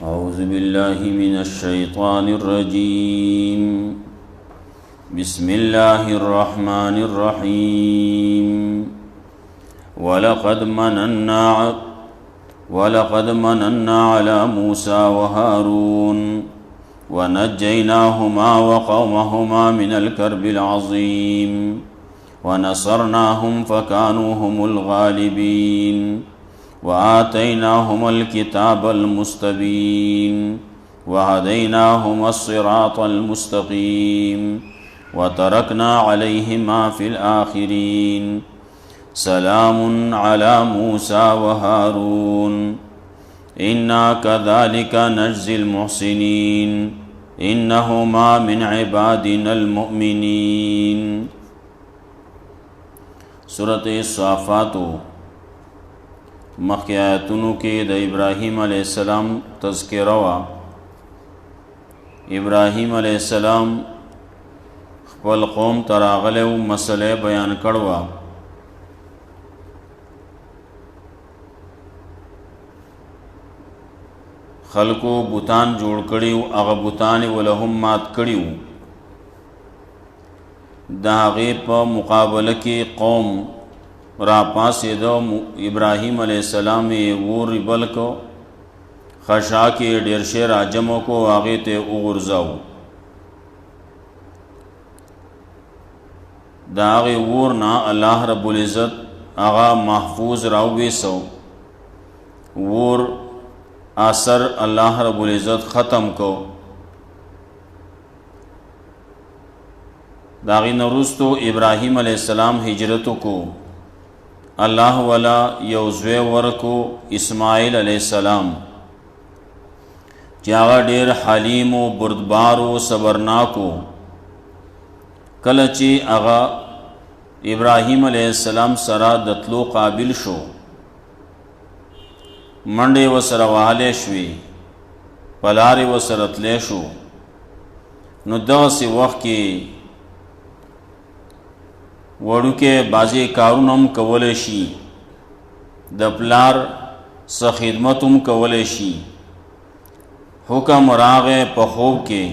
أعوذ بالله من الشيطان الرجيم بسم الله الرحمن الرحيم ولقد مننا على موسى وهارون ونجيناهما وقومهما من الكرب العظيم ونصرناهم فكانوا هم الغالبين وآتيناهم الكتاب المستبين وهديناهما الصراط المستقيم وتركنا عليهما في الآخرين سلام على موسى وهارون إنا كذلك نجزي المحسنين إنهما من عبادنا المؤمنين سورة الصافات مخی آیتونو کې د ابراهیم علیہ السلام تذکرہ وا. ابراهیم علیہ السلام خپل قوم ته راغلی و، مسئله بیان کړې وه. خلکو بوتان جوړ کړي وو، هغه بوتان یې ولهم مات کړي وو. د هغې په مقابله کې قوم را پاسېده. ابراهیم علیہ السلام یې اور بل کو، خشا کې ډېر شی را جمع کو، هغې ته وغورځاو. د هغې اور نه الله رب العزت هغه محفوظ راوویسو. اور اثر الله رب العزت ختم کو. د هغې نه وروستو ابراهیم علیہ السلام هجرت کو. الله والا یو زوی ورکو اسماعیل علیہ السلام، چې هغه ډېر حلیم و بردبار و صبرناک و. کله چې هغه ابراهیم علیہ السلام سره د تلو قابل شو، منډې ورسره وهلی شوې، په لارې ورسره تلی شو. نو دغسې وخت کې وړوکې بعضې کارونه هم کولی شي، د پلار څه خدمت هم کولی شي. حکم راغی په خوب کې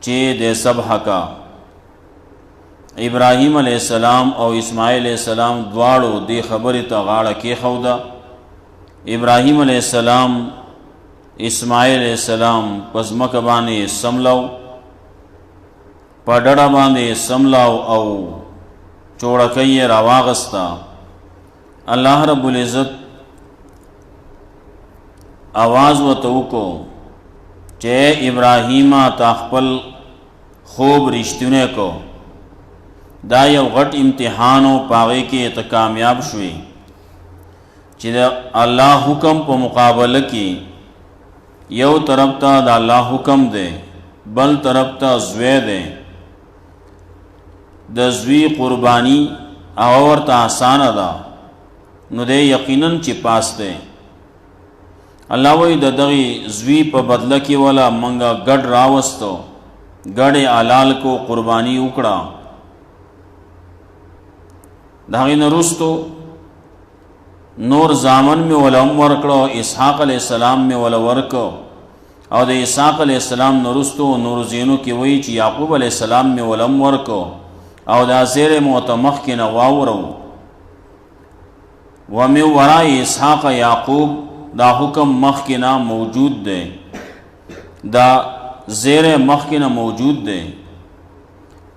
چې د ذبح کا. ابراهیم علیہ السلام او اسماعیل علیہ السلام دواړو دې خبرې ته غاړه کېښوده. ابراهیم علیہ السلام اسماعیل علیہ السلام په ځمکه باندې سملو، په ډډه باندې سملاو او چوړکۍ یې راواغسته. الله رب العزت آواز ورته وکړو چې ابراهیمه تا خپل خوب رښتونی کو. دا یو غټ امتحان و، په هغې کې ته کامیاب شوې چې د الله حکم په مقابله کې یو طرف ته د الله حکم دی، بل طرف ته زوی دی. د زوی قربانی هغه ورته اسانه ده، نو دی یقیناً چې پاس دی. الله وایي د دغې زوی په بدله کې ولا منګه ګډ راوستو، ګډ یې حلال کو، قربانی وکړه. د هغې نه وروستو نور زامن مې وله هم ورکړو. اسحاق علیہ السلام مې وله ورکو، او د اسحاق علیہ السلام نه وروستو نورو زینو کې وایي چې یعقوب علیہ السلام مې وله هم ورکو، او دا زیر موته مخکې نه واورو. ومن ورای اسحاق یعقوب، دا حکم مخکې نه موجود دی، دا زیر مخکې نه موجود دی.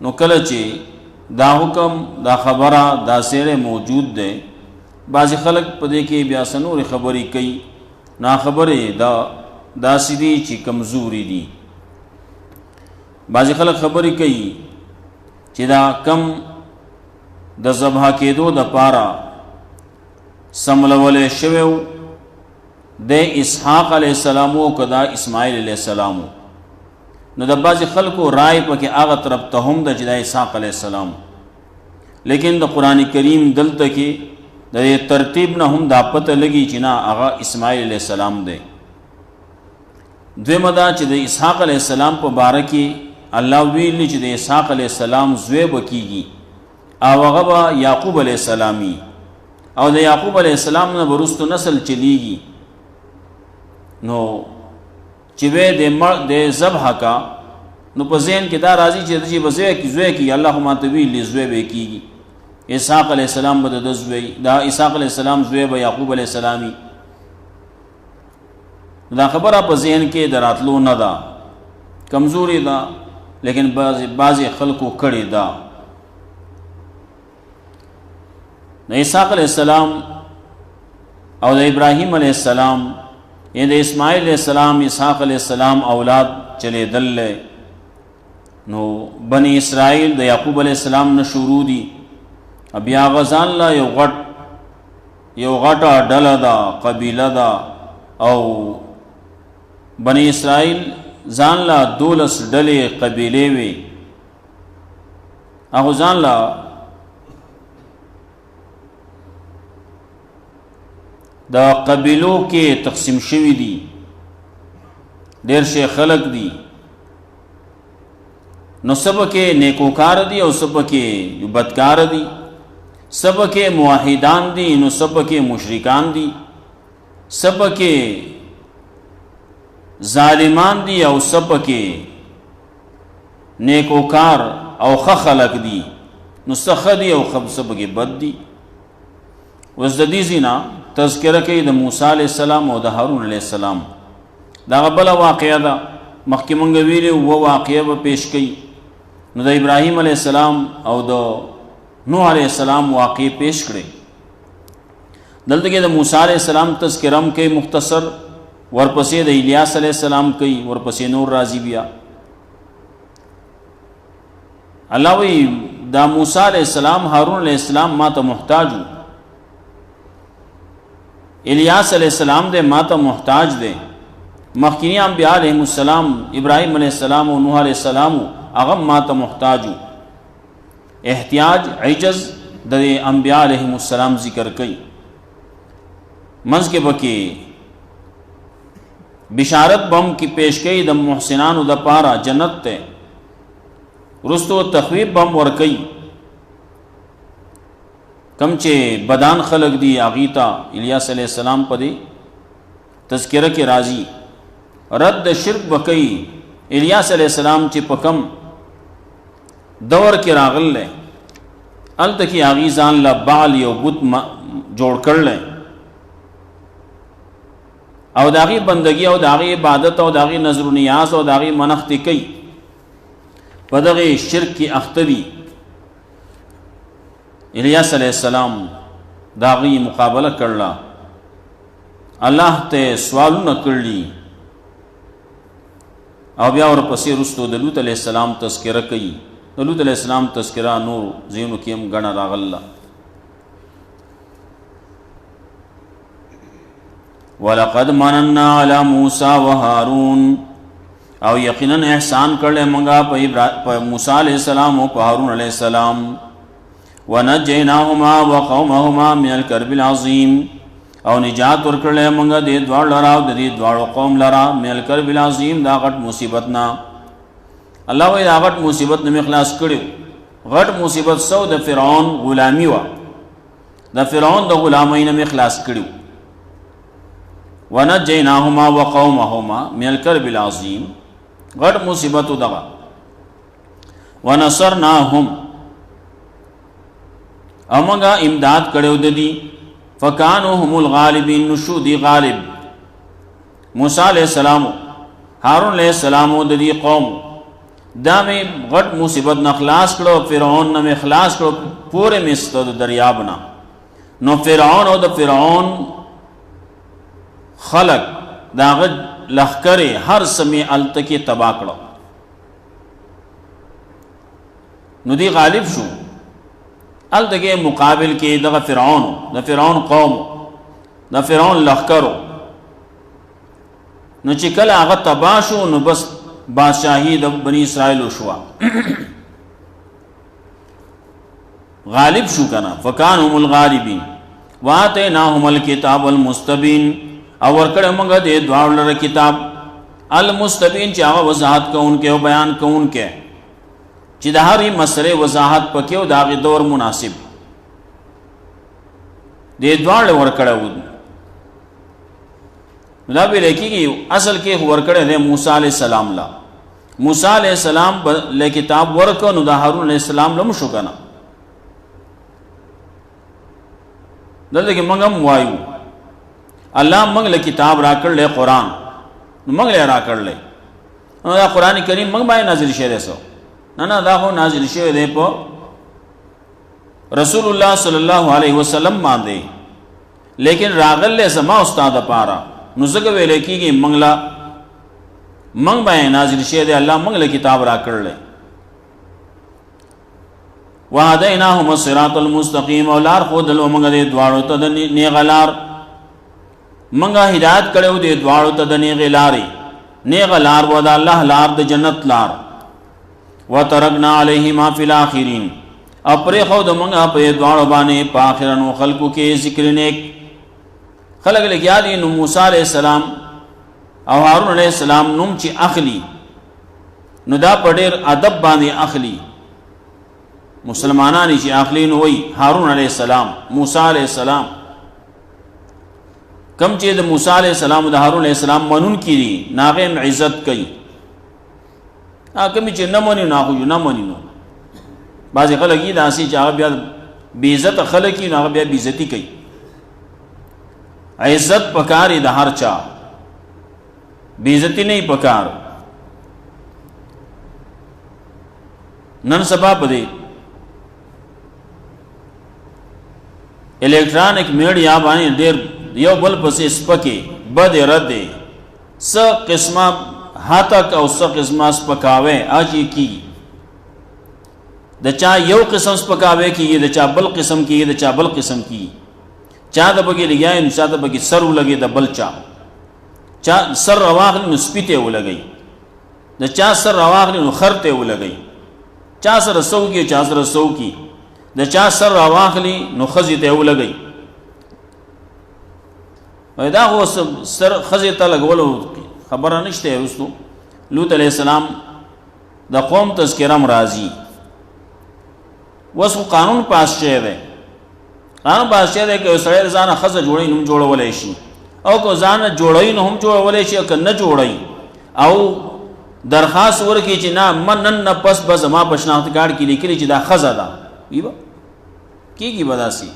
نو کله چې دا حکم، دا خبره، دا زیر موجود دی، بعضې خلک په دې کې بیا څه نورې خبرې کوي. نا خبرې داسې دي چې کمزوري دي. بعضې خلک خبرې کوي چې دا کم د ذبح کېدو دپاره سملولی شوی و، د اسحاق علیہ السلام و که دا اسماعیل علیہ السلام و. نو د بعضې خلکو رای پکې هغه طرف ته هم ده چې دا اسحاق علیہ السلام، لیکن د قرآن کریم دلته کې د ترتیب نه هم دا پته لګي چې نه هغه اسماعیل علیہ السلام دی. دویمه دا چې د اسحاق علیہ السلام په باره کې الله ویلی چې د اسحاق علیہ السلام زوی به کیږي، او هغه به یعقوب علیہ السلامي. او د یعقوب علیہ السلام نه ورستو نسل چلیږي نو چې به د ذبح کا نو په ذهن کې دا راځي چې د بزوی کې الله ما تبي لزوی به کیږي اسحاق علیہ السلام به د زوی دا اسحاق علیہ السلام زوی به یعقوب علیہ السلامي دا خبره په ذهن کې دراتلو نه ده کمزوري ده لیکن بعضی خلکو کړي ده د اسحاق علیہ السلام او د ابراهیم علیہ السلام یا د اسماعیل علیہ السلام اسحاق علیہ السلام اولاد چلے دل نو بنی اسرائیل د یعقوب علیہ السلام نه شروع دي بیا غزان لا یو غټه ډله ده قبیله ده او بنی اسرائیل ځان لا 12 ډلې قبیلې وي هغه ځان لا دا قبیلو کې تقسیم شوی دي ډېر شي خلق دي نو سبا کې نیکوکار دي او سبا کې بدکار دي سبا کې موحدان دي نو سبا کې مشرکان دي سبا کې ظالمان دي او سبا کې نیکوکار او خلق دي نو سخه دي او سبا کې بد دي وزدي زینا تذکرہ کوي د موسی علیہ السلام او د هارون علیہ السلام دا بل واقعه ده مخکې مونږ ویلو و واقعه به پیش کړي نو د ابراهیم علیہ السلام او د نوح علیہ السلام واقعه پیش کړي دلته کې د موسی علیہ السلام تذکرہ هم کوي مختصر ورپسې د الیاس علیہ السلام کوي ورپسې نور راضی بیا الله وی دا موسی علیہ السلام هارون علیہ السلام ما ته محتاج الیاس علیہ السلام دے ماتا محتاج دے مخکینی انبیاء علیہ السلام ابراہیم علیہ السلام و نوح علیہ السلام اغم ماتا محتاج احتیاج عجز دے انبیاء علیہ السلام ذکر کئی منز کے بکی بشارت بم کی پیش کئی دم محسنان و دا پارا جنت تے رستو تخویب بم ورکی کم چې بدان خلق دی اغیتا الیاس علیہ السلام پدی تذکرہ کے راضی رد شرک بکی الیاس علیہ السلام چې پکم دور کې راغل لے التکی آغیزان لبعال یو بت جوڑ کر لے او داغی بندگی او داغی عبادت او داغی نظر و نیاز او داغی منخت کی پدغی شرک کی اختری الیاس علیہ السلام داغی مقابلہ کرلا اللہ تے سوالو نکرلی او بیا ورپسې رستو د لوط علیہ السلام تذکرہ کئی د لوط علیہ السلام تذکرہ نور زینو کیم گنا راغلا وَلَقَدْ مَنَنَّا عَلَى مُوسَى وَهَارُونَ او یقیناً احسان کرلے منگا پا موسیٰ علیہ السلام و پا ہارون علیہ السلام وَنَجَّيْنَاهُمَا وَقَوْمَهُمَا مِنَ الْكَرْبِ الْعَظِيمِ او نجات ورکرلے منگا دے دوار لرا و دے دوار قوم لرا مِنَ الْكَرْبِ الْعَظِيمِ دا غٹ مصیبتنا اللہ وی دا غٹ مصیبت نمی اخلاص کریو غٹ مصیبت سو دا فرعون غلامی وا دا فرعون دا غلامی نمی اخلاص کریو وَنَجَّيْنَاهُمَا وَقَوْمَهُمَا مِنَ الْكَرْبِ الْعَظِيمِ غٹ مصیبت دغا وَنَصَرْنَاهُمْ امگا امداد کڑیو دی فَكَانُهُمُ الْغَالِبِينَ نشودی غالب موسیٰ علیہ السلام ہارون علیہ السلام دی قوم دا میں غٹ مصیبت نخلاص کرو فرعون نمی اخلاص کرو پورے مستد دریابنا نو فرعون او دا فرعون خلق دا غد لخکر ہر سمی التکی تباہ کرو نو دی غالب شو التکی مقابل کی دا فرعون قوم دا فرعون لخکرو نو چکل آغا تباہ شو نو بس بادشاہی دا بنی اسرائیل شوا غالب شو کنا فکانهم الغالبین واتیناهم الکتاب المستبین او ورکڑ منگا دے دوار لر کتاب المستبین چاہا وضاحت کون کے و بیان کون کے چی دا ہری مسئلے وضاحت پکے و داغی دور مناسب دې دواړه ورکړه و دا به لیکيږي اصل کې ورکړه ده موسی عليه السلام لا موسی عليه السلام له کتاب ورکو نو د هارون عليه السلام لم شو کنه دلته کې موږ هم وایو الله موږ له کتاب راکړل قرآن نو موږ له راکړل نو دا قرآن کریم موږ باندې نازل شوی دی سو نه دا هو نازل شوی دی په رسول الله صلی الله علیه وسلم باندې لیکن راغل له سما استاد پارا نو زګ ویل کېږي موږ باندې نازل شوی دی الله موږ له کتاب راکړل وهديناهم الصراط المستقيم ولار خود لو موږ دې دواړو ته د نیغلار موږ هدایت کړو دې دواړو ته د نیغلاري نیغلار و د الله لار د جنت لار وترکنا علیهما فی الاخرین اپره خو د موږ په دواړو باندې په اخرنو خلقو کې ذکر نیک خلق لګیا دي نو موسی علیہ السلام او هارون علیہ السلام نوم چې اخلي نو دا په ډېر ادب باندې اخلي مسلمانان چې اخلین وای هارون علیہ السلام موسی علیہ السلام کم چې د موسی علیہ السلام د هارون علیہ السلام منون کړي ناغه عزت کوي کم چې نه مونږ نه مونږ بعض خلک یې داسي چې هغه بیا بے عزت خلک یې هغه بیا بے عزتی کوي عزت پکاري د هر چا بے عزتی نه پکار نن سبا پدې الیکټرانیک میډیا باندې ډېر یو بل پسې سپکې بد رد س قسمه هاتک او س قسمه سپکاوي اجي کی د چا یو قسم سپکاوي کی د چا بل قسم کی د چا بل قسم کی چا د بګي لګیا ان چا د بګي سر ولګي د بل چا سر رواغلی نو سپیته ولګي د چا سر رواغلی نو خرته ولګي چا سر سو کی چا سر سو کی د چا سر رواغلی نو خزي ته ولګي دا هو سر خزي ته لګولو خبره نشته رسو لوط علیہ السلام د قوم تذکرم راضی وسو قانون پاس شوی دی قانون پاس شوی دی که سړی ځان خزه جوړی نوم جوړولای شي او که ځان جوړی نو هم جوړولای شي که نه جوړی او درخواست ورکړي چې نه من نن نه پس به زما په شناخت کارت کې لیکلي چې دا خزه ده وي به کېږي به داسې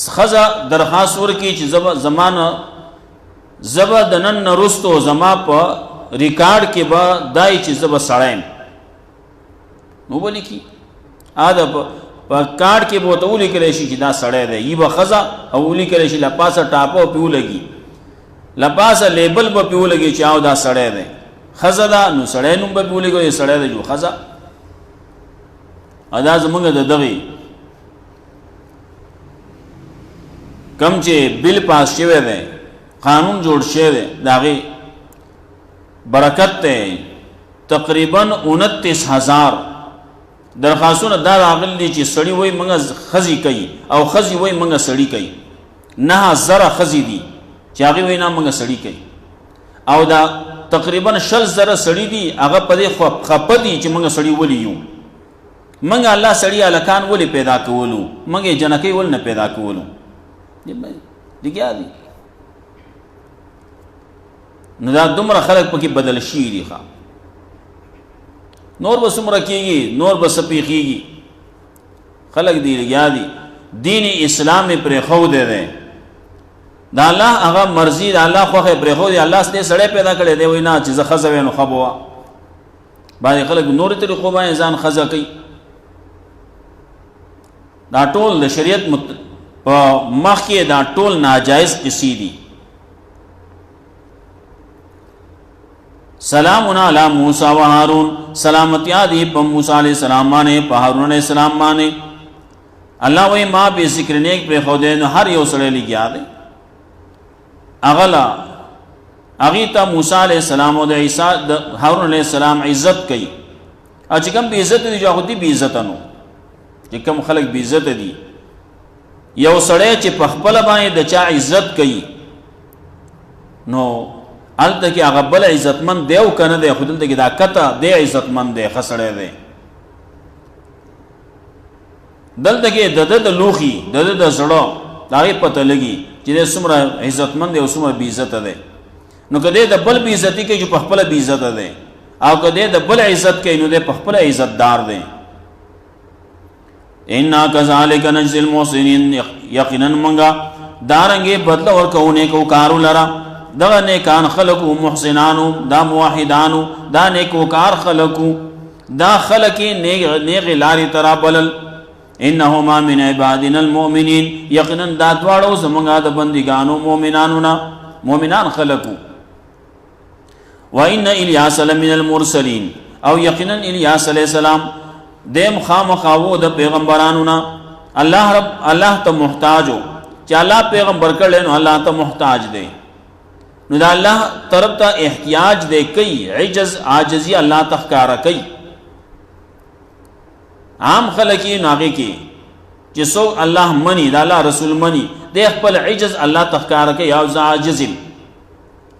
خزه درخواست ورکړي چې زمانه زبا د نن نرستو زما په ریکارډ کې به دای چې زبا سړایم نو بلی کی اده په کارت کې به ته ولیکلی شي چې دا سړی دی ای به ښځه او ولیکلی شي له پاسه ټاپه پیو لګي له پاسه لیبل به پیو لګي چې او دا سړی دی ښځه ده نو سړی نوم به پیو لګي سړی دی جو ښځه ادا زمونږ د دغې کم چې بل پاس شوی دی قانون جوړ شوی دی د هغې برکت دی تقریبا 29,000 درخواستونه دا راغلي دي چې سړي وایي موږ ښځې کوي او ښځې وایي موږ سړي کوي 9,000 ښځې دي چې هغې وایي نه موږ سړي کوي او دا تقریبا 6,000 سړي دي هغه په دې خفه دي چې موږ سړي ولې یو موږ الله سړي هلکان ولې پیدا کولو موږ یې جنکۍ ولې نه پیدا کولو لګیا دي نو دا دومره خلک پکې بدل شي دي نور به څومره کېږي نور به څه پېښېږي خلک دی لګیا دي دین اسلام یې پرېښودی دی د الله هغه مرضي د الله خوښه یې پرېښودی الله دې سړی پیدا کړی دی وایي نه چې زه ښځه وی نو ښه به وه بعضې خلک نورې طریقو باندې ځان ښځه کوي دا ټول د شریعت په مخ کې دا ټول ناجایز قصې دي سلامنا علی موسی و هارون سلامتی دی په موسی علیہ السلام باندې په هارون علیہ السلام باندې الله وی ما به ذکر نیک پر خو دې هر یو سره لګیا دی اغلا اغیتا موسی علیہ السلام او د عیسی د هارون علیہ السلام عزت کوي او چې کوم به عزت دي جو خو دې به عزت نو چې کوم خلک به عزت دي یو سړی چې په خپل باندې د چا عزت کوي نو الته کې هغه بل عزتمند دی او کنه دی خو دلته کې دا کته دی عزتمند دی خسړی دی دلته کې د لوخي د زړه داغه پته لګي چې څومره عزتمند او څومره بی عزت ده. نو کده د بل بی عزتی کوي چې په خپل بی عزت ده، او کده د بل عزت کوي نو د په خپل عزتدار ده. ان کذالک نجزی المحسنین، یقینا منګه دارنګه بدل ورکونه کو کارو لرا دغه نیکان خلقو محسنانو دا موحدانو دا نیکو کار خلقو دا خلقی نیغ لاری ترا بلل. انهما من عبادنا المؤمنین، یقینا دا دواړو زمونږه د بندګانو مؤمنانو نا مؤمنان خلقو. وان الیاس لمن المرسلین، او یقینا الیاس علیہ السلام دیم خامخاو د پیغمبرانو نا. الله ته محتاجو چې الله پیغمبر کړي نو الله ته محتاج دی، نو دا الله طرف ته احتیاج دی کوي، عجز عاجزی الله تخکارا کوي. عام خلقی ناغی کی چې سو الله منی دا الله رسول منی د خپل عجز الله تخکارا کوي او عاجزم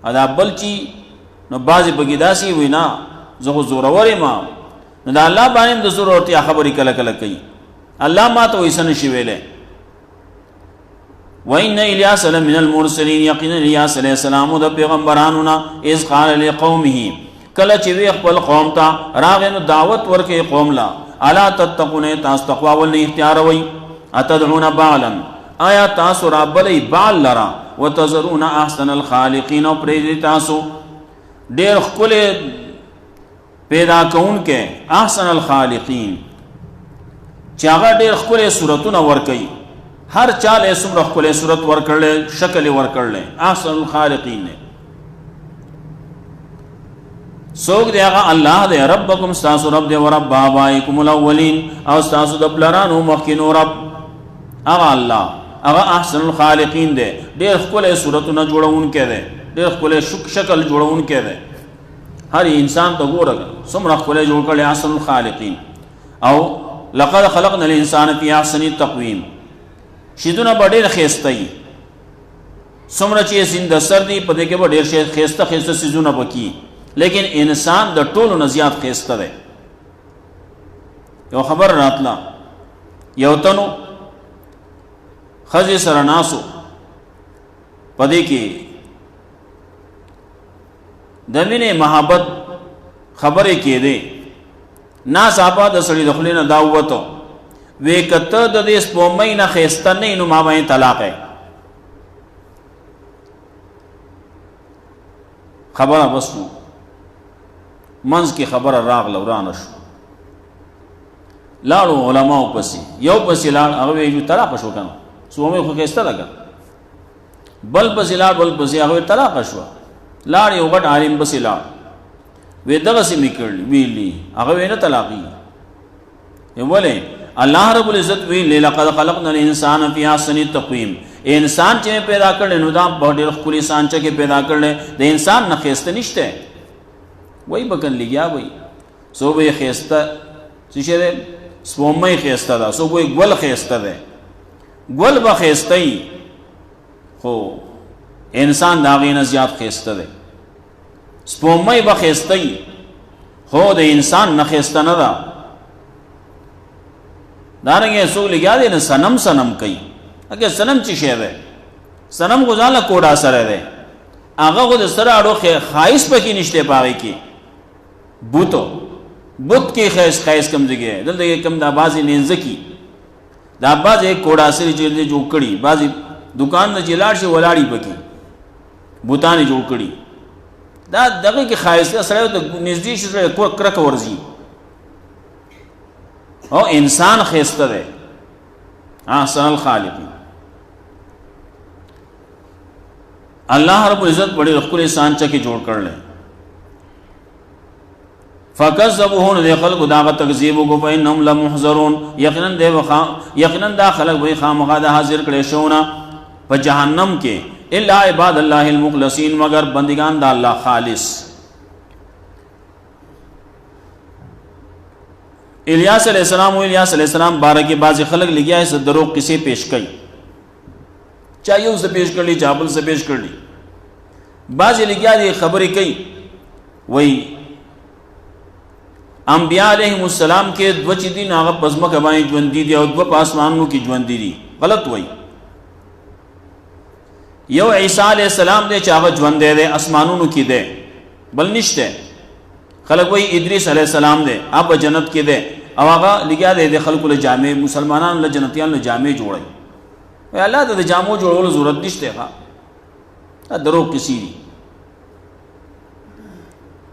ادا بل چی نو بعضی بګیداسي وینا زه زورورې ما نو دا الله باندې د ضرورت خبرې کله کله کوي. الله ما ته ویسن شي ویلې. وَإِنَّ إِلْيَاسَ لَمِنَ الْمُرْسَلِينَ، یقینا الیاس علیہ السلام د پیغمبرانو نا اذ قال لقومه، کله چې وی خپل قوم ته راغی نو دعوت ورکې قوم لا الا تتقون، تاسو تقوا ول اختیار وی، اتدعون بالا، آیا تاسو رابلی بال لرا، وتذرون احسن الخالقین، او پریږدئ تاسو ډیر ښکلی پیدا کوونکې احسن الخالقین چې هغه ډیر ښکلی صورتونه ورکوي، ہر چال ایسم رخ کلے صورت ورکر لے شکل ورکر لے احسن الخالقین نے. سوک دے آغا اللہ دے ربکم ستاسو رب دے ورب آبائکم الاولین، او ستاسو دبلرانو مخینو رب آغا اللہ آغا احسن الخالقین دے، دیر کلے صورتنا جوڑون کے دے، دیر کلے شکل جوڑون کے دے. ہر انسان تو گو رگا سم رخ کلے جوڑ کر لے احسن الخالقین. او لقد خلقنا الانسان فی احسن تقویم، شیدونه بډیر خېستای څومره چې سین د سردی په دې کې بډیر خېسته سيزونه بکی، لیکن انسان د ټولو نه زیات خېسته دی. یو خبر راتلا یو تنو خزي سره ناسو په دې کې د مینې محبت خبرې کېده، ناس آباد سړي د خلینو دا وته وی کته د دې سپومې نه خېسته نه نو ما باندې طلاق ہے. خبره بس نو منځ کې خبره راغله ورانه شو، لاړو علماء پسې یو پسې لاړ هغه وی طلاق شو کنه سپومې خو خېسته لګا، بل پسې لاړ بل پسې هغه طلاق شو، لاړ یو غټ عالم پسې لاړ وی دغه سي میکړ ویلی هغه وی نه طلاقي. یو ولې اللہ رب العزت وی لقد خلقنا الانسان فی احسن تقویم، انسان چې پیدا کړل نو دا ډېر ښکلی انسان چې پیدا کړل د انسان نه خېسته نشته. وای بکن لګیا وای سو به خېسته چې شه سپومې خېسته دا سو وای ګل خېسته ده، ګل به خېستای خو انسان دا غینه زیات خېسته ده. سپومې به خېستای خو د انسان نه خېسته نه ده. دارنگے سوک لگیا دے نا سنم کئی، اگر سنم چی شے دے سنم گزالا کوڑا سرے دے آغا خود سر آڑو خائص پا کی نشتے پاگئی کی بوتو بوت کی خائص کم دگے دل دگے کم دا بازی نینزکی دا باز ایک کوڑا سری چیل دے جو کڑی بازی دکان دا چیلار شے ولاڑی پا کی بوتانی جو کڑی دا دگے کی خائص سرے دا نزدی شے کرک ورزی او انسان خېسته ده احسن الخالقین. اللہ رب العزت بڑی رخ کلی انسان چکی جوڑ کر لے. فکذبوه دے خلق داغ تکذیبو کو فإنهم لمحضرون، یقیناً دا خلق بھئی خامخا دا حاضر کرے شونا پا جہنم کے الا عباد اللہ المخلصین، مگر بندگان دا اللہ خالص. الیاس علیہ السلام و الیاس علیہ السلام بارہ کے بعض خلق لگیا ہے دروغ کسے پیش کئی، چاہیے اسے پیش کر لی چاہبل سے پیش کر لی. بعض لگیا دی خبری کئی وہی انبیاء علیہ السلام کے دو چیدین آغا پزمک ابائیں جوندی دی اور دو پاسمانوں کی جوندی دی، غلط وہی یو عیسی علیہ السلام دی چې هغه ژوند دی اسمانونو کې دی بل نشته. خلک وایي ادریس علیہ السلام دی اب جنت کې دی او هغه لګیا دی د خلکو له جامع مسلمانانو له جنتیانو له جامع جوړي. الله ته د جامو جوړولو ضرورت نشته. ښه دروغ کسی دي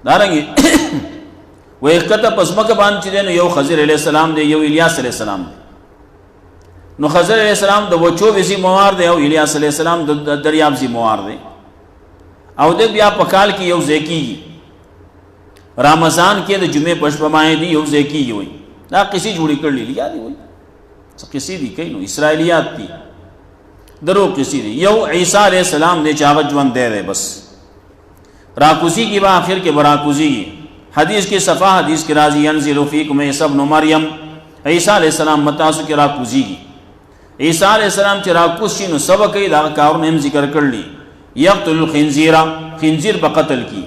دارنګي وای کته پسمکه باندې دی نو یو خضر علیہ السلام دی یو الیاس علیہ السلام دی. نو خضر علیہ السلام د وچو وسی موار دی او الیاس علیہ السلام د دریاب زی موار دی او د بیا په کال کې یو ځکیږي رمضان کې د جمعې پښپ مای دی یو ځکیږي وای دا کسی جوړی کړلی لیا دی وای څه کسی دی کینو اسرائیلیات دی درو کسی دی. یو عیسی علیہ السلام دی چې هغه ژوند دی بس راکوزی کی با آخر کے براکوزی کی حدیث کی صفحہ حدیث کی راضی ینزل فیکم عیسی ابن مریم عیسی علیہ السلام متاسو کی راکوزی کی عیسی علیہ السلام چې راکوز شي نو سبق یې دا کارونه هم ذکر کړلی یقتل الخنزیر خنزیر په قتل کی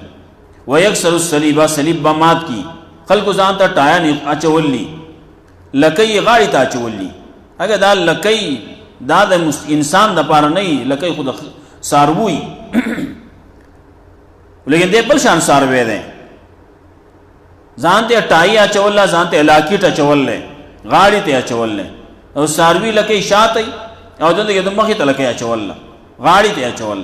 ويكسر الصلیب صلیب به مات کی خلق ځان ته ټایا نه اچوللی لکۍ غاړې ته اچوللی اگر دا لکۍ دا د انسان د پاره نه لکۍ خود ساروی لیکن دې بل شان ساروی دی ځان ته ټای اچول ځان ته لاکیټ اچول غاړې ته اچول او ساروی لکۍ شاته او دغه د مخې ته لکۍ اچول غاړې ته اچول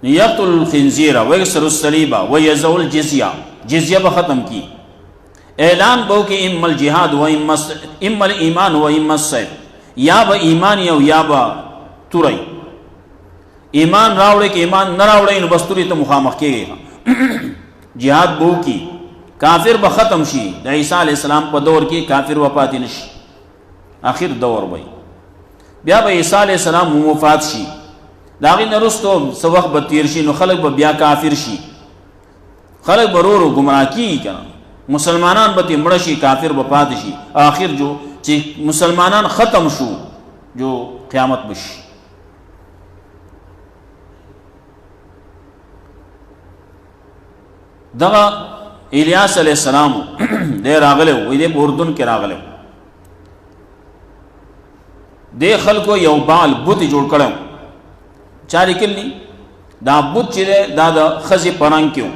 یقتل الخنزیر ویکسر الصلیب ویزول الجزیہ جزیہ به ختم کی اعلان بو کہ اما الجہاد و اما الایمان و اما السیف یا با ایمان یو یا با توری ایمان راوڑے کہ ایمان نہ راوڑے انو بس توری تو مخامخ کے گئے جہاد بو کی کافر با ختم شی دا عیسیٰ علیہ السلام پا دور کی کافر وفاتی نش آخر دور بھئی بیا با عیسیٰ علیہ السلام وفات شی داغی نرستو سوخ بطیر شی نو خلق با بیا کافر شی خلق برورو گمراہ کی کنا مسلمانان بتی مڑشی کافر وفات شی آخر جو چی مسلمانان ختم شو جو قیامت بش دغا الیاس علیہ السلام دے راغلے ہوئی دے اردن کے راغلے دے خلقو یو بال بوتی جوڑ کڑے چاری کلی دا بوت چی دے دا دا خزی پرنگ کیوں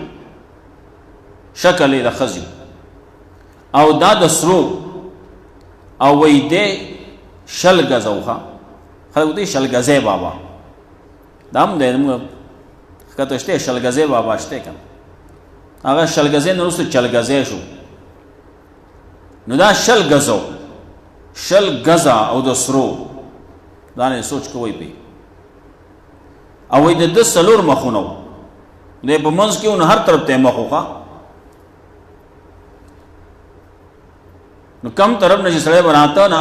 شکلی دا خزی او دا دا سرو او وی دے شل گزو خواہ خلق دے شل گزے بابا دا ہم دے کتو اشتے شل گزے بابا اشتے کن اگر شل گزے نرستو چل گزے شو نو دا شل گزو شل گزا او دا سرو دانے سوچ کوئی پی او وی دا سلور مخونو دے پا منز کیوں نو ہر طرف تے مخو خواہ نو کم طرف نجی سڑے بناتا نا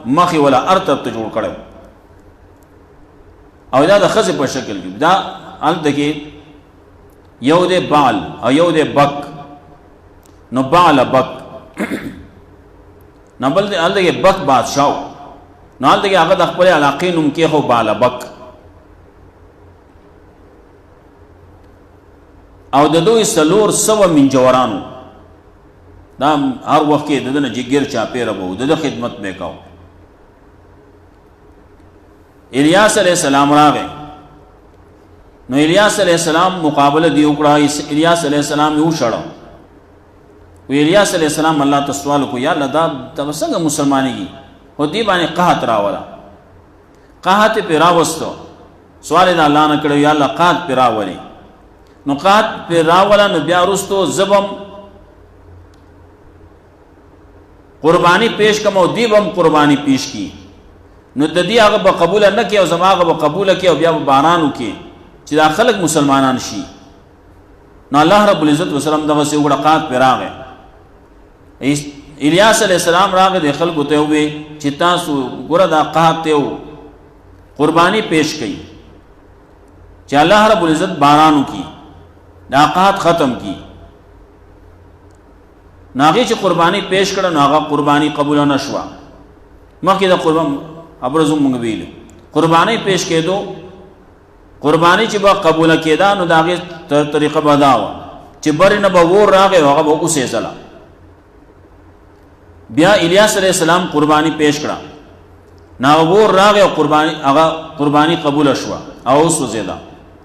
مخی والا ار طرف تے جوڑ کڑے او دا خز پر شکل کی دا آل دکی یو دے بال او یو دے بک نو بال بک نو بل دے آل دکی بک بادشاو نو آل دکی آقا دخپل علاقی نمکی خو بال بک او ددوی سلور سو من جورانو دا ہر وقت کے ددن جگر چاپے ربو دد خدمت میں کہو الیاس علیہ السلام راگے نو الیاس علیہ السلام مقابلہ دی اکڑا الیاس علیہ السلام یو شڑا و الیاس علیہ السلام اللہ تسوال کو یا اللہ دا تبسنگ مسلمانی کی و دیبانی قحط راولا قحط پی راوستو سوال دا اللہ نکڑو یا اللہ قحط پی راولی نو قحط پی راولا نو بیا رستو زبم قربانی پیش کم او دیبم قربانی پیش کی نو ددی آغا با قبول نہ کیا او زما آغا با قبول کیا او بیا با بارانو کی چی دا خلق مسلمانان شی نو اللہ رب العزت وسلم دا سے اگڑا قات پہ راگے الیاس علیہ السلام راگے دے خلق ہوتے ہوئے چی تاسو گرہ دا قات تے ہو قربانی پیش کی چی اللہ رب العزت بارانو کی دا قات ختم کی ناغی چی قربانی پیش کرو ناغا قربانی قبول نشوا مخی دا قربان ابرزو منگویلو قربانی پیش کے دو قربانی چی با قبول کے دا نو داغی طریقہ بداوا چی بری نبا وور راگے وغا با اسے زلا بیا الیاس علیہ السلام قربانی پیش کړه، ناغور راغی او قربانی قبول شو او اوس وزیدا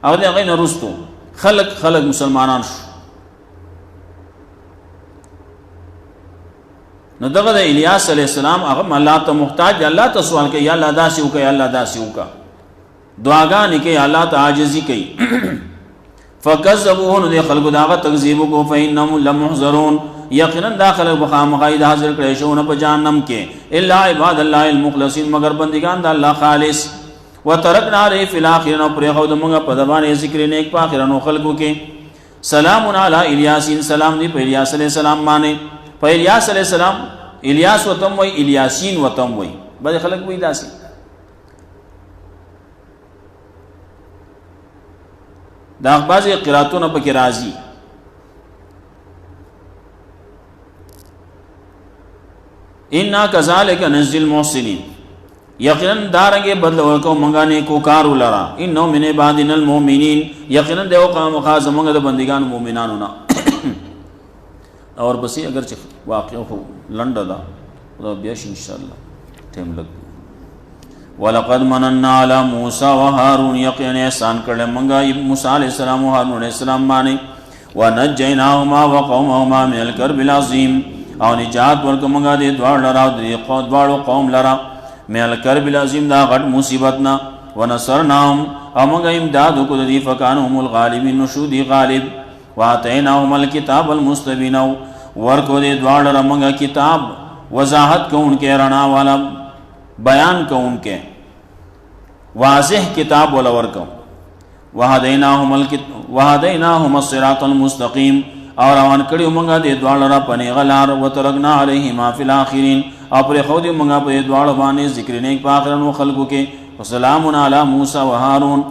هغه نه رستو خلق مسلمانان شو. نو دغه د الیاس علیہ السلام هغه الله ته محتاج، الله ته سوال کوي یا الله داسې وکړه یا الله داسې وکړه، دعاګانې کوي، الله ته عاجزي کوي. فکذبوه، نو د خلکو داغه تکذیب وکړو، فإنهم لمحضرون، یقینا داخل بخامخای د حاضر کړی شو نه په جهنم کې، الا عباد الله المخلصین، مگر بندگان د الله خالص. وترکنا علیه فی الاخرین، او پرېښود موږ په د باندې ذکر نیک په آخرنو خلکو کې. سلام علی الیاسین، سلام دی په الیاس علیہ السلام باندې. په الیاس علیہ السلام الیاس وتم وی، الیاسین وتم وی، بعض خلک وی داسې. دا بعض قراتونه پکې راځي. انا کذالک نجزی المحسنین، یقینا دارنګه بدل ورکو مونږه نیکو کارو لرا. انه من عبادنا المؤمنین، یقینا دیو قوم خاص مونږه د بندگان مؤمنانو نه. اور بس اگر چې واقع خو لنډه ده دا بیا ان شاء الله ټیم لګ. ولقد مننا علی موسی و هارون، یقینا احسان کړل مونږه موسی علیہ السلام او هارون علیہ السلام باندې. ونجیناهما وقومهما من الكرب العظیم، او نجات ورکړه مونږه د دواړو قوم لرا من الكرب العظیم، دا غټ مصیبت نه. ونصرناهم، او مونږه امداد وکړو د دې، فکانوا هم الغالبین، نشو دی غالب. واتیناهم الکتاب المستبین، ورکو دې دواړه رمغه کتاب وضاحت کوونکې، رڼا والا بیان کوونکې، واضح کتاب ولا ورکو. وهدیناهم الصراط المستقیم، اور روان کړیو مونږه دې دواړه را پنې غلار. وترکنا علیهما فی الاخرین، او پر خو دې مونږه په دواړه باندې ذکر نیک په آخرنو خلقو کې. وسلام علی موسی و هارون،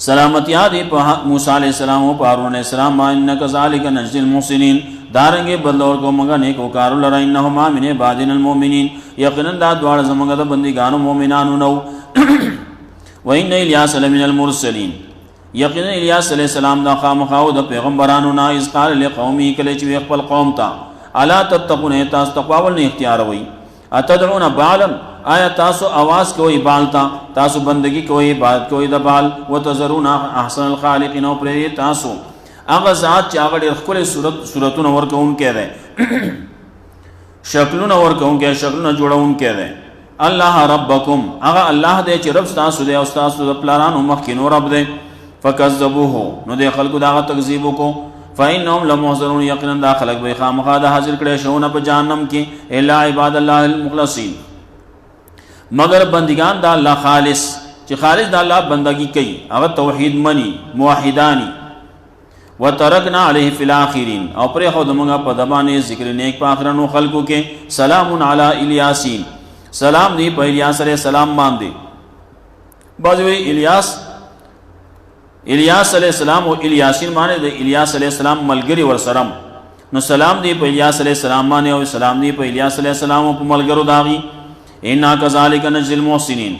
سلامتی آدھی موسیٰ علیہ السلام و هارون علیہ السلام. انک ذالک نجزی المحسنین، دارنگے بدلور کو منگا نیک وکارو لرا. انہما من عبادنا المؤمنین، یقینا دا دوار زمانگا دا بندگانو مومنانو نو. وَإِنَّ الیاس لمن المرسلین، یقینا الیاس علیہ السلام دا خامخاو دا پیغمبرانو نا. اذ قال لقومی، کلچ وی اقبل قوم تا، الا تتقون، تاس تقواول نے اختیار ہوئی. اتدعون بالا، آیا تاسو آواز کوئی بالتا، تاسو بندگی کوئی عبادت کوئی د بال. وتذرون احسن الخالقین، او پرې تاسو هغه ذات چې هغه ډېر ښکلي صورتونه ورکوونکی دی، شکلونه ورکوونکی، شکلونه جوړوونکی دی. الله ربکم، هغه الله دی چې رب ستاسو دی او ستاسو د پلارانو مخکینو رب دی. فکذبوه، نو د خلکو د هغه تکذیب وکړو. فإنهم لمحضرون، یقینا دا خلک به خامخا د حاضر کړی شو نه په جهنم کې. الا عباد الله المخلصین، مگر بندگان دا اللہ خالص، چې خالص دا اللہ بندگی کوي، هغه توحید منی، موحدانی. وترکنا علیه فی الاخرین، او پرې خو دمغه په دبانې ذکر نیک په آخرنو خلقو کې. سلام علی الیاسین، سلام دی په الیاس علیہ السلام باندې. بعض وی الیاس علیہ السلام او الیاسین باندې د الیاس علیہ السلام ملګری ورسرم، نو سلام دی په الیاس علیہ السلام باندې او سلام دی په الیاس علیہ السلام او په ملګرو داغي. انا کذالک نجزی المحسنین،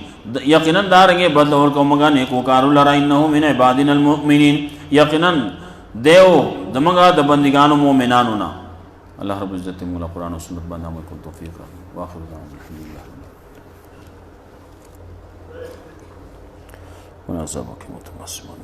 یقینا دارنگے بدل ورکو مگا نیکو کارو لرا. انہو من عبادنا المؤمنین، یقینا دیو دمگا د بندگانو مومنانونا. اللہ رب العزت مولا قرآن و سنت بندہ مکن توفیق رحمہ. واخر دعوانا الحمدللہ ونعذابک متمسمن.